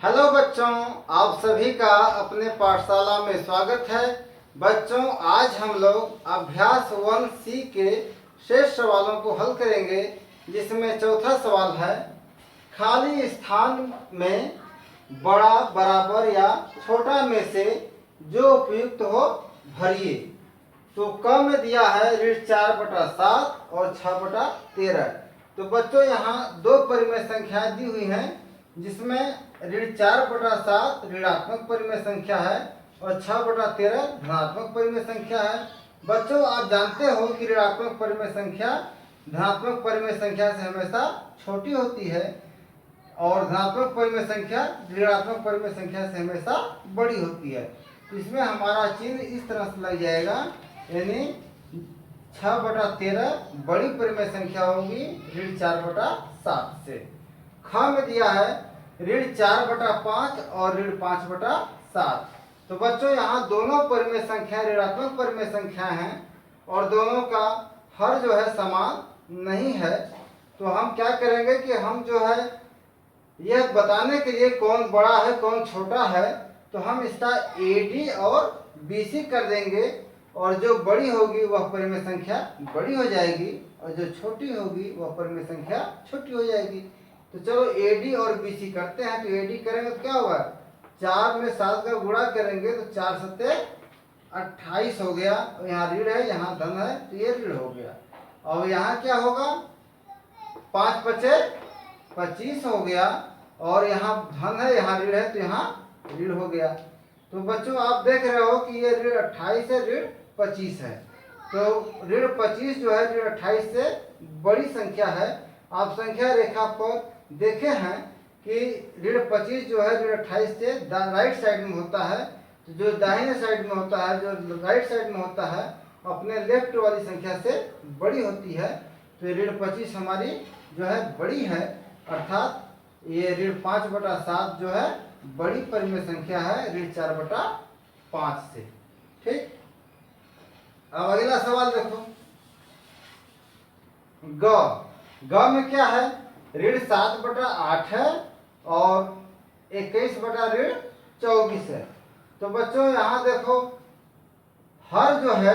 Hello बच्चों, आप सभी का अपने पाठशाला में स्वागत है। बच्चों, आज हम लोग अभ्यास 1C के शेष सवालों को हल करेंगे, जिसमें चौथा सवाल है खाली स्थान में बड़ा, बराबर या छोटा में से जो उपयुक्त हो भरिए। तो क में दिया है ऋण 4/7 और 6/13। तो बच्चों यहाँ दो परिमेय संख्याएं दी हुई हैं, जिसमें ऋण 4/7 ऋणात्मक परिमेय संख्या है और 6/13 धनात्मक परिमेय संख्या है। बच्चों, आप जानते हो कि ऋणात्मक परिमेय संख्या धनात्मक परिमेय संख्या से हमेशा छोटी होती है और धनात्मक परिमेय संख्या ऋणात्मक परिमेय संख्या से हमेशा बड़ी होती है। तो इसमें हमारा चिन्ह इस तरह से लग जाएगा, यानी 6/13 बड़ी परिमेय संख्या होगी ऋण 4/7 से। ख में दिया है ऋण 4/5 और ऋण 5/7। तो बच्चों यहाँ दोनों परिमेय संख्या ऋणात्मक परिमेय संख्या हैं और दोनों का हर जो है समान नहीं है। तो हम क्या करेंगे कि हम जो है यह बताने के लिए कौन बड़ा है कौन छोटा है, तो हम इसका AD और BC कर देंगे और जो बड़ी होगी वह परिमेय संख्या बड़ी हो जाएगी और जो छोटी होगी वह परिमेय संख्या छोटी हो जाएगी। तो चलो AD और BC करते हैं। तो AD करेंगे तो क्या होगा, 4 में 7 का गुणा करेंगे तो 4 सत्ते 28 हो गया। और यहाँ ऋण है, यहाँ धन है, तो ये ऋण हो गया। और यहाँ क्या होगा, 5 पचे 25 हो गया और यहाँ धन है, यहाँ ऋण है, तो यहाँ ऋण हो गया। तो बच्चों आप देख रहे हो कि ये ऋण 28 है, ऋण 25 है। तो ऋण 25 जो है ऋण 28 से बड़ी संख्या है। आप संख्या रेखा पर देखे हैं कि ऋण 25 जो है ऋण 28 से राइट साइड में होता है। तो जो दाहिने साइड में होता है, जो राइट साइड में होता है, अपने लेफ्ट वाली संख्या से बड़ी होती है। तो ऋण 25 हमारी जो है बड़ी है, अर्थात ये ऋण 5/7 जो है बड़ी परिमेय संख्या है ऋण 4/5 से। ठीक, अब अगला सवाल देखो। ग में क्या है, ऋण 7/8 है और 21/24 है। तो बच्चों यहाँ देखो हर जो है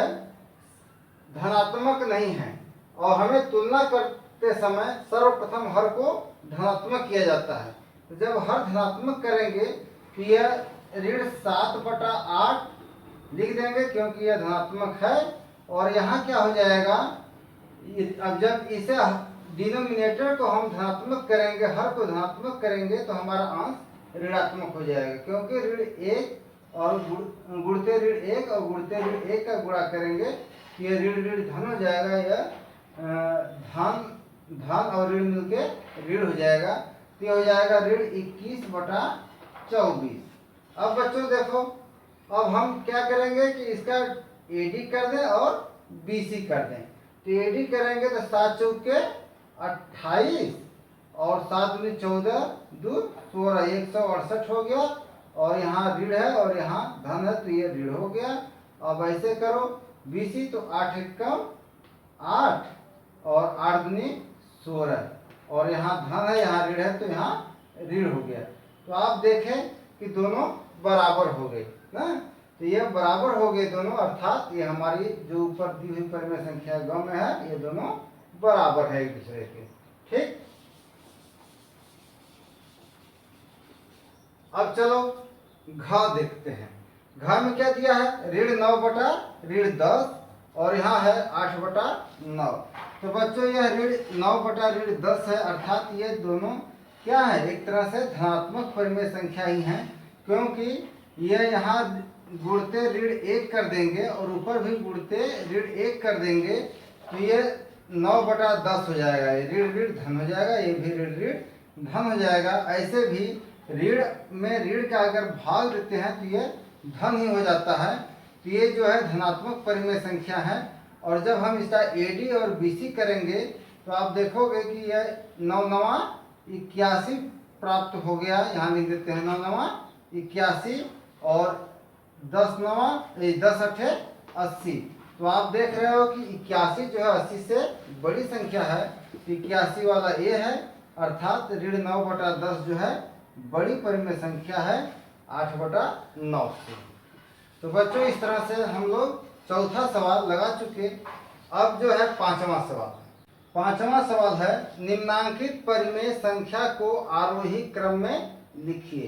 धनात्मक नहीं है और हमें तुलना करते समय सर्वप्रथम हर को धनात्मक किया जाता है। तो जब हर धनात्मक करेंगे तो यह ऋण 7/8 लिख देंगे क्योंकि यह धनात्मक है। और यहाँ क्या हो जाएगा, अब जब इसे डिनोमिनेटर को हम धनात्मक करेंगे, हर को धनात्मक करेंगे, तो हमारा अंश ऋणात्मक हो जाएगा, क्योंकि ऋण 1 और गुणते ऋण 1 और गुणते ऋण 1 का गुणा करेंगे तो यह ऋण ऋण धन हो जाएगा। यह धन और ऋण मिलके ऋण हो जाएगा, तो यह हो जाएगा ऋण 21/24। अब बच्चों देखो, अब हम क्या करेंगे कि इसका AD कर दें और BC कर दें। तो AD करेंगे तो 7 चौके 28 और 7 दूनी 14 2 16 168 हो गया। और यहाँ ऋण है और यहाँ धन है, तो ये ऋण हो गया। अब ऐसे करो BC, तो 8 एकम 8 और 8 दूनी 16 और यहाँ धन है, यहाँ ऋण है, तो यहाँ ऋण हो गया। तो आप देखें कि दोनों बराबर हो गए ना। तो ये बराबर हो गए दोनों, अर्थात ये हमारी जो ऊपर दी हुई परिमेय संख्या ग में है, ये दोनों बराबर है एक दूसरे के। ठीक, अब चलो घ देखते हैं। घ में क्या दिया है, ऋण 9/10 और यहाँ है 8/9। तो बच्चों यह ऋण 9/10 है, अर्थात ये दोनों क्या है, एक तरह से धनात्मक परिमेय संख्या ही है, क्योंकि ये यहाँ गुणते ऋण 1 कर देंगे और ऊपर भी गुणते ऋण 1 कर देंगे, तो ये 9/10 हो जाएगा। ये ऋण ऋण धन हो जाएगा, ये भी ऋण ऋण धन हो जाएगा। ऐसे भी ऋण में ऋण का अगर भाग देते हैं तो ये धन ही हो जाता है। तो ये जो है धनात्मक परिमेय संख्या है। और जब हम इसका AD और BC करेंगे तो आप देखोगे कि यह 9×9 81 प्राप्त हो गया। यहाँ लिख देते हैं 9×9 81 और 10×9 10×8 80। तो आप देख रहे हो कि 81 जो है 80 से बड़ी संख्या है। 81 वाला ये है, अर्थात ऋण 9/10 जो है बड़ी परिमेय संख्या है 8/9 से। तो बच्चों इस तरह से हम लोग चौथा सवाल लगा चुके। अब जो है पांचवा सवाल। पांचवा सवाल है निम्नांकित परिमेय संख्या को आरोही क्रम में लिखिए।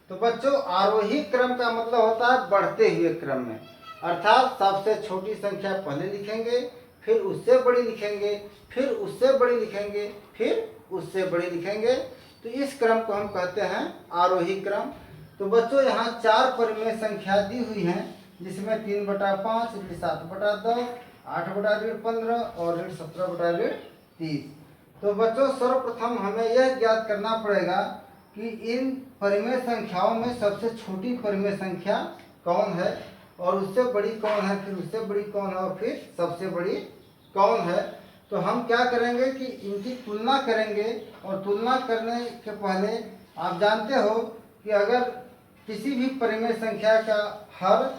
तो बच्चों आरोही क्रम का मतलब होता है बढ़ते हुए क्रम में, अर्थात सबसे छोटी संख्या पहले लिखेंगे, फिर उससे बड़ी लिखेंगे, फिर उससे बड़ी लिखेंगे, फिर उससे बड़ी लिखेंगे। तो इस क्रम को हम कहते हैं आरोही क्रम। तो बच्चों यहाँ 4 परिमेय संख्या दी हुई हैं, जिसमें 3/5, 7/10, 8/15 और 17/30। तो बच्चों सर्वप्रथम हमें यह ज्ञात करना पड़ेगा कि इन परिमेय संख्याओं में सबसे छोटी परिमेय संख्या कौन है और उससे बड़ी कौन है, फिर उससे बड़ी कौन है और फिर सबसे बड़ी कौन है। तो हम क्या करेंगे कि इनकी तुलना करेंगे, और तुलना करने के पहले आप जानते हो कि अगर किसी भी परिमेय संख्या का हर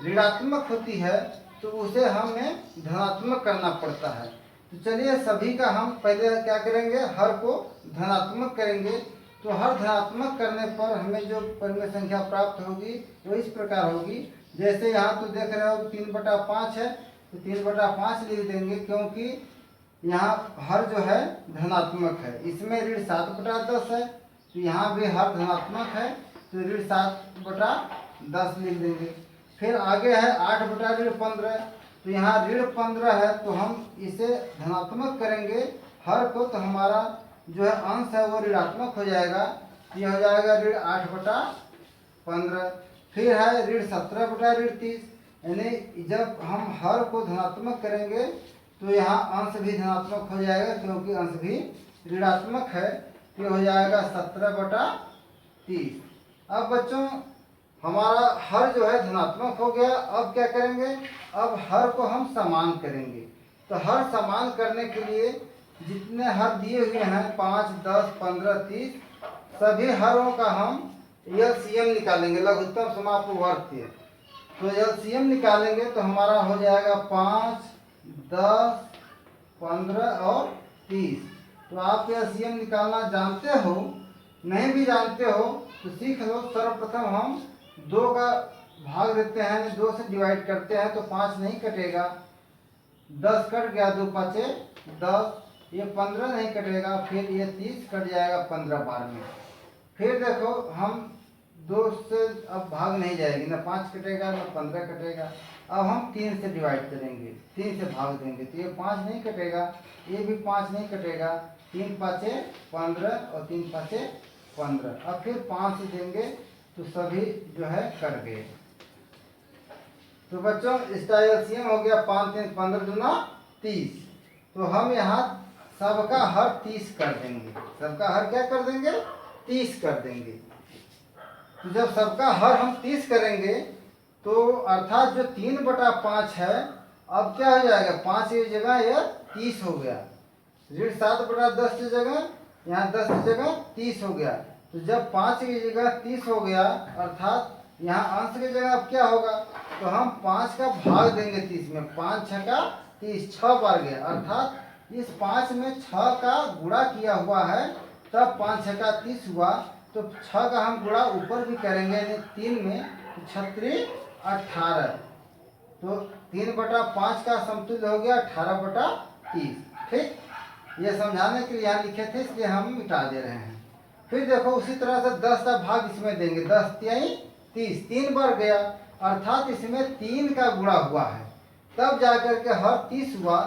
ऋणात्मक होती है तो उसे हमें धनात्मक करना पड़ता है। तो चलिए सभी का हम पहले क्या करेंगे, हर को धनात्मक करेंगे। तो हर धनात्मक करने पर हमें जो परिमेय संख्या प्राप्त होगी वो इस प्रकार होगी। जैसे यहाँ तो देख रहे हो 3/5 है, तो 3/5 लिख देंगे, क्योंकि यहाँ हर जो है धनात्मक है। इसमें ऋण 7/10 है, तो यहाँ भी हर धनात्मक है, तो ऋण 7/10 लिख देंगे। फिर आगे है 8/15, तो यहाँ ऋण 15 है, तो हम इसे धनात्मक करेंगे हर को, तो हमारा जो है अंश है वो ऋणात्मक हो जाएगा। ये हो जाएगा ऋण 8/15। फिर है ऋण 17/30, यानी जब हम हर को धनात्मक करेंगे तो यहाँ अंश भी धनात्मक हो जाएगा, क्योंकि अंश भी ऋणात्मक है। ये हो जाएगा 17/30। अब बच्चों हमारा हर जो है धनात्मक हो गया। अब क्या करेंगे, अब हर को हम समान करेंगे। तो हर समान करने के लिए जितने हर दिए हुए हैं 5, 10, 15, 30, सभी हरों का हम एलसीएम निकालेंगे, लघुत्तम समापवर्ती। तो एलसीएम निकालेंगे तो हमारा हो जाएगा 5, 10, 15 और 30। तो आप एलसीएम निकालना जानते हो, नहीं भी जानते हो तो सीख लो। सर्वप्रथम हम 2 का भाग देते हैं, 2 से डिवाइड करते हैं, तो 5 नहीं कटेगा, 10 कट गया, 2 5 10, ये 15 नहीं कटेगा, फिर ये 30 कट जाएगा 15 बार में। फिर देखो हम 2 से अब भाग नहीं जाएगी, ना 5 कटेगा ना 15 कटेगा। अब हम 3 से डिवाइड करेंगे, 3 से भाग देंगे, तो ये 5 नहीं कटेगा, ये भी 5 नहीं कटेगा, 3 5 15 और 3 5 15। अब फिर 5 से देंगे तो सभी जो है कट गए। तो बच्चों इसका एलसीएम हो गया 5 3 15 दूना 30। तो हम यहाँ सबका हर 30 कर देंगे, सबका हर क्या कर देंगे, 30 कर देंगे। तो जब सबका हर हम 30 करेंगे तो अर्थात जो 3/5 है, अब क्या हो जाएगा, 5 की जगह यह 30 हो गया। ऋण 7/10 की जगह यहाँ 10 की जगह 30 हो गया। तो जब 5 की जगह 30 हो गया, अर्थात यहाँ अंश की जगह अब क्या होगा, तो हम 5 का भाग देंगे 30 में, 5 6 का 30, 6 बार गया, अर्थात इस 5 में 6 का गुणा किया हुआ है, तब 5 6 का 30 हुआ। तो 6 का हम गुणा ऊपर भी करेंगे, यानी 3 में, तो 36 18। तो 3/5 का समतुल्य हो गया 18/30। ठीक, ये समझाने के लिए यहाँ लिखे थे, इसलिए हम मिटा दे रहे हैं। फिर देखो उसी तरह से 10 का भाग इसमें देंगे, 10 3 30, 3 बार गया, अर्थात इसमें 3 का गुणा हुआ है, तब जाकर के हर 30 हुआ।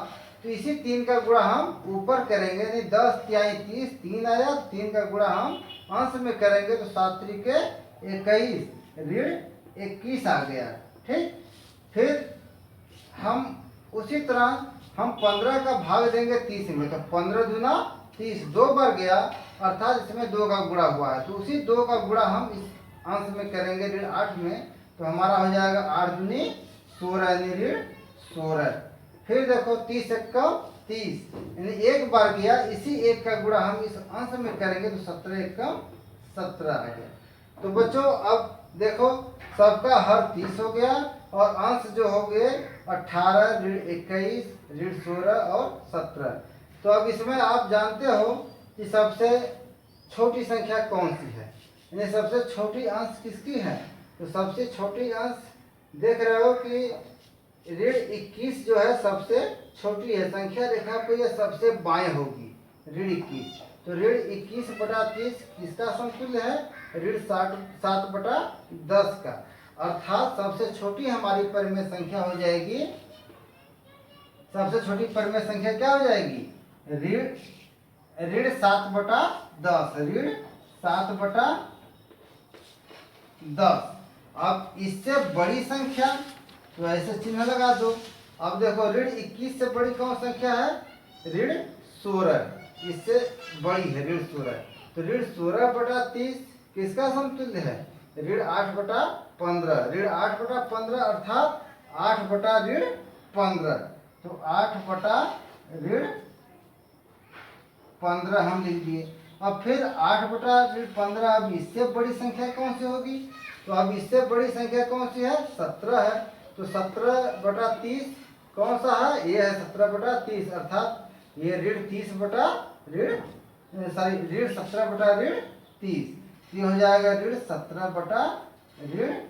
तो इसी 3 का गुणा हम ऊपर करेंगे, यानी 10 3 30, 3 आया, 3 का गुणा हम अंश में करेंगे, तो 7 3 21, ऋण 21 आ गया। ठीक, फिर हम उसी तरह हम 15 का भाग देंगे 30 में, तो 15 दूना 30, 2 बार गया, अर्थात इसमें 2 का गुणा हुआ है, तो उसी 2 का गुणा हम इस अंश में करेंगे ऋण 8 में, तो हमारा हो जाएगा 8 दूनी 16, यानी ऋण 16। फिर देखो 30 1 30, यानी 1 बार गया, इसी 1 का गुणा हम इस अंश में करेंगे, तो 17 1 17 आ गया। तो बच्चों अब देखो सबका हर 30 हो गया और अंश जो हो गए 18, ऋण 21, ऋण 16 और 17। तो अब इसमें आप जानते हो कि सबसे छोटी संख्या कौन सी है। यानी सबसे छोटी अंश किसकी है? तो सबसे छोटी अंश देख रहे हो कि ऋण 21 जो है सबसे छोटी है, संख्या रेखा पर यह सबसे बाएं होगी, ऋण 21। तो ऋण 21/30 किसका समतुल्य है? ऋण 7/10 का। अर्थात सबसे छोटी हमारी परिमेय संख्या हो जाएगी, सबसे छोटी परिमेय संख्या क्या हो जाएगी? ऋण 7/10, ऋण 7/10। अब इससे बड़ी संख्या तो ऐसे चिन्ह लगा दो। अब देखो ऋण 21 से बड़ी कौन संख्या है? ऋण 16, इससे बड़ी है ऋण 16। तो ऋण 16/30 किसका समतुल्य है? ऋण 8/15, ऋण 8/15 अर्थात 8/15। तो 8/15 हम लिख दिए। अब फिर 8/15, अब इससे बड़ी संख्या कौन सी होगी? तो अब इससे बड़ी संख्या कौन सी है? 17 है। तो 17/30 कौन सा है? ये है 17/30, अर्थात ये ऋण 17/30। ये हो जाएगा ऋण 17/30।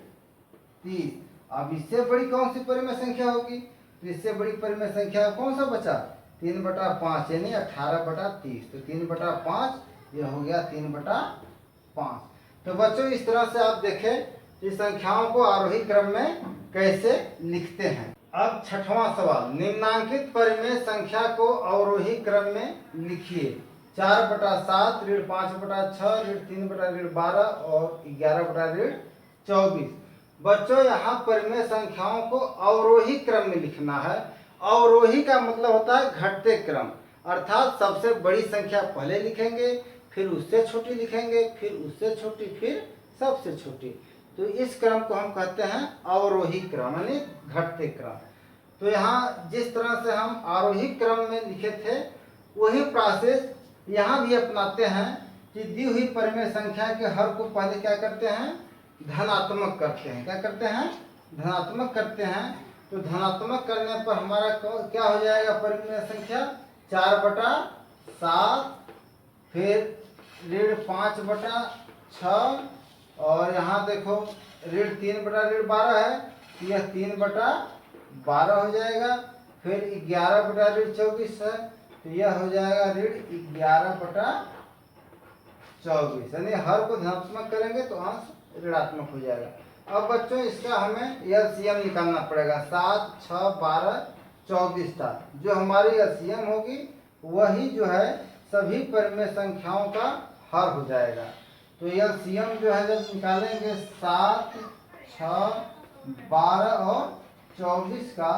अब इससे बड़ी कौन सी परिमेय संख्या होगी? तो इससे बड़ी परिमेय संख्या कौन सा बचा? 3/5 यानी 18/30। तो 3/5 ये हो गया 3/5। तो बच्चों इस तरह से आप देखें इस संख्याओं को आरोही क्रम में कैसे लिखते हैं। अब छठवां सवाल, निम्नांकित परिमेय संख्या को अवरोही क्रम में लिखिए। 4/7, ऋण 5/6, ऋण 3/12 और 11/24। बच्चों यहाँ परिमेय संख्याओं को अवरोही क्रम में लिखना है। अवरोही का मतलब होता है घटते क्रम, अर्थात सबसे बड़ी संख्या पहले लिखेंगे, फिर उससे छोटी लिखेंगे, फिर उससे छोटी, फिर सबसे छोटी। तो इस क्रम को हम कहते हैं अवरोही क्रम यानी घटते क्रम। तो यहाँ जिस तरह से हम आरोही क्रम में लिखे थे वही प्रोसेस यहाँ भी अपनाते हैं कि दी हुई परिमेय संख्या के हर को पहले क्या करते हैं? धनात्मक करते हैं। क्या करते हैं? धनात्मक करते हैं। तो धनात्मक करने पर हमारा क्या हो जाएगा? परिमेय संख्या 4/7, फिर ऋण 5/6 और यहाँ देखो ऋण 3/12 है, यह 3/12 हो जाएगा। फिर 11/24 है, तो यह हो जाएगा ऋण 11/24। यानी हर को धनात्मक करेंगे तो अंश ऋणात्मक हो जाएगा। अब बच्चों इसका हमें एलसीएम निकालना पड़ेगा। 7, 6, 12, 24 था। जो हमारी एलसीएम होगी वही जो है सभी परिमेय संख्याओं का हर हो जाएगा। तो एलसीएम जो है जब निकालेंगे 7, 6, 12 और 24 का,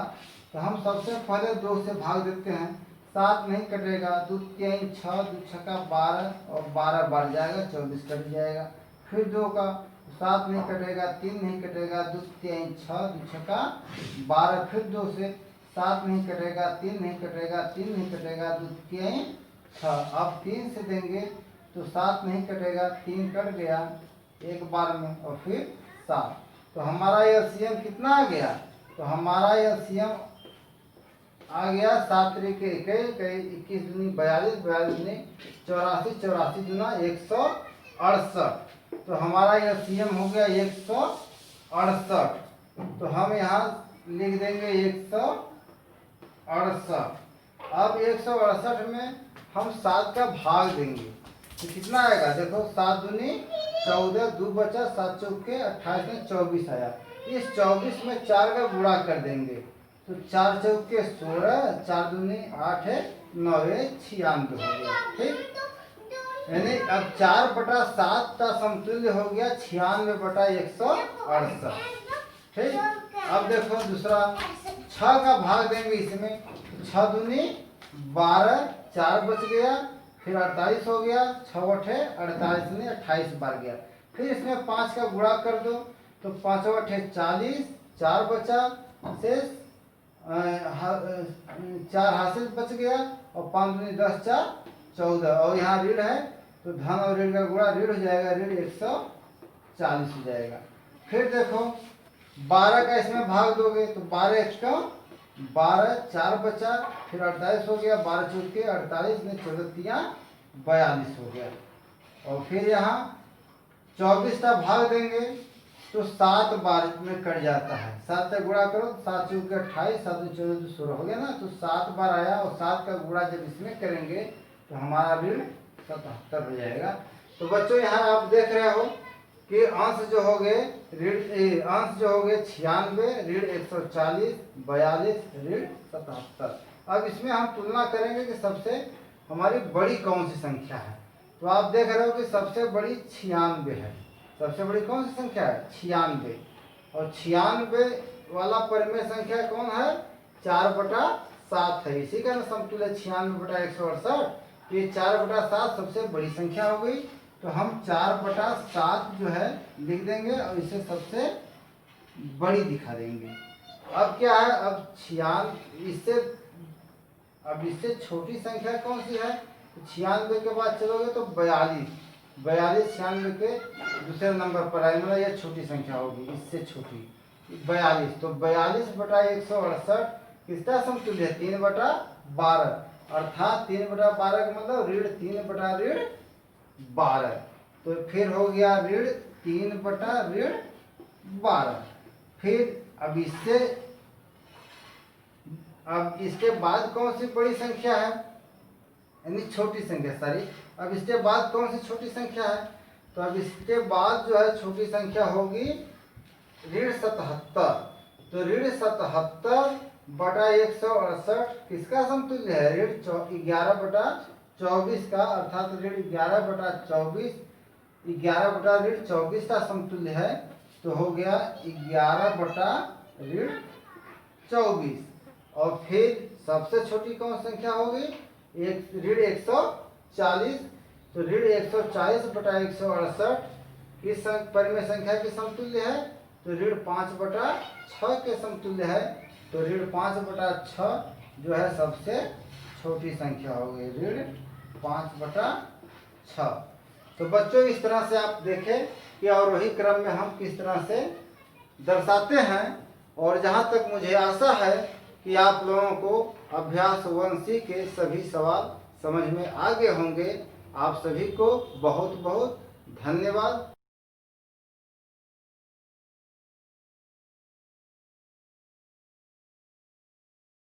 तो हम सबसे पहले 2 से भाग देते हैं। 7 नहीं कटेगा, 2 3 6, 2 6 12 और 12 बढ़ जाएगा, 24 कट जाएगा। फिर 2 का 7 नहीं कटेगा, 3 नहीं कटेगा, 2 3 6, 2 6 12। फिर 2 से 7 नहीं कटेगा, 3 नहीं कटेगा, 3 नहीं कटेगा, 2 3 6। अब 3 से देंगे तो 7 नहीं कटेगा, 3 कट गया एक बार में और फिर 7। तो हमारा एलसीएम कितना आ गया? तो हमारा एलसीएम आ गया 7 3 21 दूनी 42, 42 दूनी 84, 84 दूना 168। तो हमारा एलसीएम हो गया 168। तो हम यहाँ लिख देंगे 168। अब 168 में हम 7 का भाग देंगे तो कितना आएगा? देखो 7 दूनी 14, 2 बचा, 7 चौके 28 में 24 आया। इस 24 में 4 का गुणा कर देंगे तो 4 चौके 16, 4 दूनी 8 है 9, 96 हो गया। ठीक, यानी अब 4/7 का समतुल्य हो गया 96/168। ठीक, अब देखो दूसरा 6 का भाग देंगे इसमें, 6 दूनी 12, 4 बच गया, फिर 48 हो गया, 6 8 48 में 28 बार गया। फिर इसमें 5 का गुणा कर दो तो 5 8 40, 4 बचा, शेष 4 हासिल बच गया और 5 दूनी 10, 4 14। और यहाँ ऋण है तो धन और ऋण का गुणा ऋण हो जाएगा, ऋण 140 हो जाएगा। फिर देखो 12 का इसमें भाग दोगे तो 12 1 का 12, 4 बचा, फिर 48 हो गया, 12 चौके 48 में 14 42 हो गया। और फिर यहाँ 24 का भाग देंगे तो 7 बार में कट जाता है। 7 से गुणा करो, 7 चौक 28, 7 14 16 हो गया ना। तो 7 बार आया और 7 का गुणा जब इसमें करेंगे तो हमारा ऋण 77 हो जाएगा। तो बच्चों यहाँ आप देख रहे हो कि अंश जो हो गए अंश जो हो गए 96, ऋण 140, 42, ऋण 77। अब इसमें हम तुलना करेंगे कि सबसे हमारी बड़ी कौन सी संख्या है। तो आप देख रहे हो कि सबसे बड़ी 96 है। सबसे बड़ी कौन सी संख्या है? 96। और 96 वाला परिमेय संख्या कौन है? 4/7 है। इसी का समतुल्य 96/168। ये 4/7 सबसे बड़ी संख्या हो गई। तो हम 4/7 जो है लिख देंगे और इसे सबसे बड़ी दिखा देंगे। अब क्या है? अब इससे छोटी संख्या कौन सी है? 96 के बाद चलोगे तो 42। 96 के दूसरे नंबर पर आए, मतलब यह छोटी संख्या होगी, इससे छोटी 42। तो 42/168 किसका समतुल्य है? 3/12। अर्थात 3/12 का मतलब ऋण 3/12। तो फिर हो गया ऋण 3/12। फिर अब इसके बाद कौन सी बड़ी संख्या है? यानी छोटी संख्या, सॉरी। अब इसके बाद कौन सी छोटी संख्या है? तो अब इसके बाद जो है छोटी संख्या होगी ऋण 77। तो ऋण 77/168 किसका समतुल्य है? ऋण 11/24 का। अर्थात ऋण 11/24, 11/24 का समतुल्य है। तो हो गया 11/24। और फिर सबसे छोटी कौन संख्या होगी? ऋण 140। तो ऋण 140/168 किस परिमेय संख्या के समतुल्य है? तो ऋण 5/6 के समतुल्य है। तो ऋण 5/6 जो है सबसे छोटी संख्या हो गई, ऋण 5/6। तो बच्चों इस तरह से आप देखें कि अवरोही क्रम में हम किस तरह से दर्शाते हैं। और जहाँ तक मुझे आशा है कि आप लोगों को अभ्यास 1C के सभी सवाल समझ में आ गए होंगे। आप सभी को बहुत बहुत धन्यवाद।